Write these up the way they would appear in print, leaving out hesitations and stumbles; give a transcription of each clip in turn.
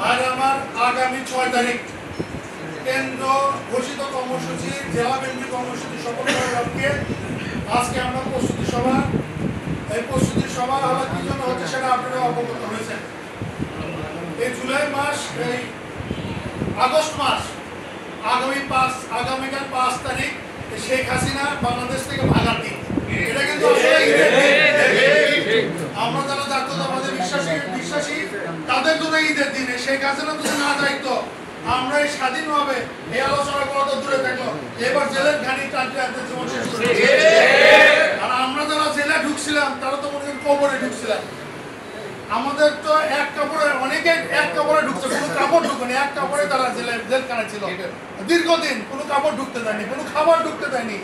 আর আমার আগামী 6 তারিখ কেন্দ্র ঘোষিত কর্মসূচি জেলা কেন্দ্রিক কর্মসূচি সফল করার লক্ষ্যে আজকে আমরা প্রস্তুতি সভা, এই প্রস্তুতি সভা আমার কি জন্য হচ্ছে সেটা আপনারা অবগত হয়েছেন। এই জুলাই মাস, এই আগস্ট মাস, আগামীকাল 5 তারিখ শেখ হাসিনা বাংলাদেশ থেকে ভাগার দিন। এটা কিন্তু আমরা যারা জাতীয়তাবাদে বিশ্বাসী তাদের জন্য ঈদের দিনে শেখ হাসিনা যদি না যাইতো আমরা এই স্বাধীনভাবে এই আলোচনা করা তো দূরে থাকলো, এবার জেলের ঘানি টানতে আনতে জীবন শেষ করে। আর আমরা যারা জেলে ঢুকছিলাম তারা তো মনে করেন কবরে ঢুকছিলাম। আমাদের তো এক কাপড়ে, অনেকে এক কাপড়ে ঢুকছে, কোনো কাপড় ঢুকেনি, এক কাপড়ে তারা জেলখানা ছিল দীর্ঘদিন। কোনো কাপড় ঢুকতে দেয়নি, কোনো খাবার ঢুকতে দেয়নি,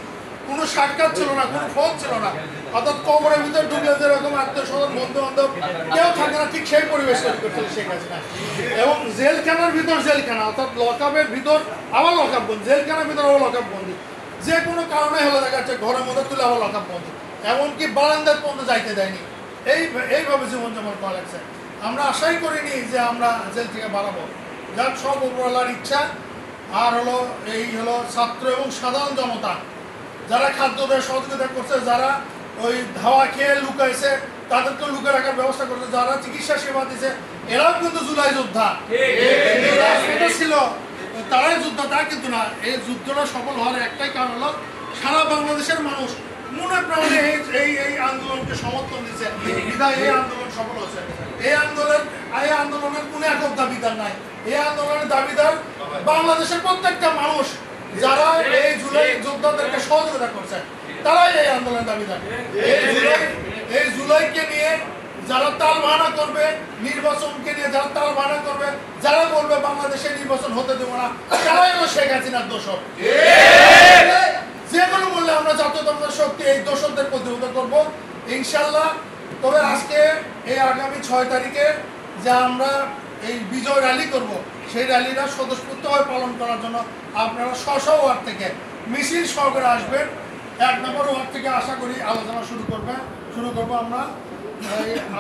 কোনো সাক্ষাৎ ছিল না, কোনো ফোন ছিল না। অর্থাৎ কবরের ভিতরে ঢুকলে যেরকম আত্মীয়-স্বজন, বন্ধু-বান্ধব কেউ থাকে না, ঠিক সেই পরিবেশ তৈরি করছিল শেখ হাসিনা। এবং জেলখানার ভিতর জেলখানা, অর্থাৎ লকআপের ভিতর আবার লকআপ বন্দি, জেলখানার ভিতর আবার লকআপ বন্দি, যে কোনো কারণে হলে দেখা যাচ্ছে ঘরের মধ্যে তুলে আবার লকআপ বন্দি, এমনকি বারান্দার পর্যন্ত যাইতে দেয়নি। এইভাবে জীবনযাপন করা লাগছে। আমরা আশাই করিনি যে আমরা জেল থেকে বাড়াবো, যার সব উপরওয়ালার ইচ্ছা। আর এই হলো ছাত্র এবং সাধারণ জনতা যারা খাদ্যদের সহযোগিতা করছে, যারা ওই ধাওয়া খেয়ে লুকাইছে তাদেরকে লুকে রাখার ব্যবস্থা করছে, যারা চিকিৎসা সেবা দিছে, এরাও কিন্তু জুলাই যোদ্ধা ছিল, তারাই যোদ্ধা তা কিন্তু না। এই যুদ্ধটা সফল হওয়ার একটাই কারণ হলো সারা বাংলাদেশের মানুষ মনে প্রাণে এই আন্দোলনকে সমর্থন দিচ্ছে, বিধায় এই আন্দোলন সফল হচ্ছে। এই আন্দোলনের কোনো একক দাবিদার নাই, এই আন্দোলনের দাবিদার বাংলাদেশের প্রত্যেকটা মানুষ যারা এই জুলাই যোদ্ধাদেরকে সহযোগিতা করছে, তারাই এই আন্দোলনের দাবিদার। এই জুলাইকে নিয়ে যারা তাল বাহানা করবে, নির্বাচনকে নিয়ে যারা তাল বাহানা করবে, যারা বলবে বাংলাদেশে নির্বাচন হতে দেবো না, তারাই হলো শেখ হাসিনার দোষর। যে কোনো বললে আমরা জাতীয়তাবাদী শক্তি এই দোষরদের প্রতিহত করবো ইনশাল্লাহ। তবে আজকে এই আগামী 6 তারিখে যে আমরা এই বিজয় র্যালি করব, সেই র্যালিটা স্বতঃস্ফূর্তভাবে পালন করার জন্য আপনারা স্ব ওয়ার্ড থেকে মিছিল সহকারে আসবেন। 1 নম্বর ওয়ার্ড থেকে আশা করি আলোচনা শুরু করবো আমরা।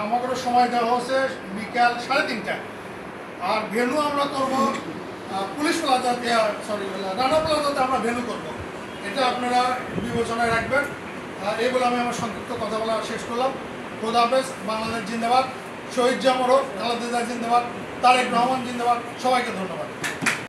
আমাদেরও সময় দেওয়া হচ্ছে বিকাল 3:30টায়। আর ভেন্যু আমরা করবো পুলিশ প্লাজাতে, রানা প্লাজাতে আমরা ভেন্যু করবো। এটা আপনারা বিবেচনায় রাখবেন। এই বলে আমি আমার সংক্ষিপ্ত কথা বলা শেষ করলাম। খোদা হাফেজ। বাংলাদেশ জিন্দাবাদ। শহীদ জামরক, খালেদা জিয়া জিন্দাবাদ, তারেক রহমান জিন্দাবাদ। সবাইকে ধন্যবাদ।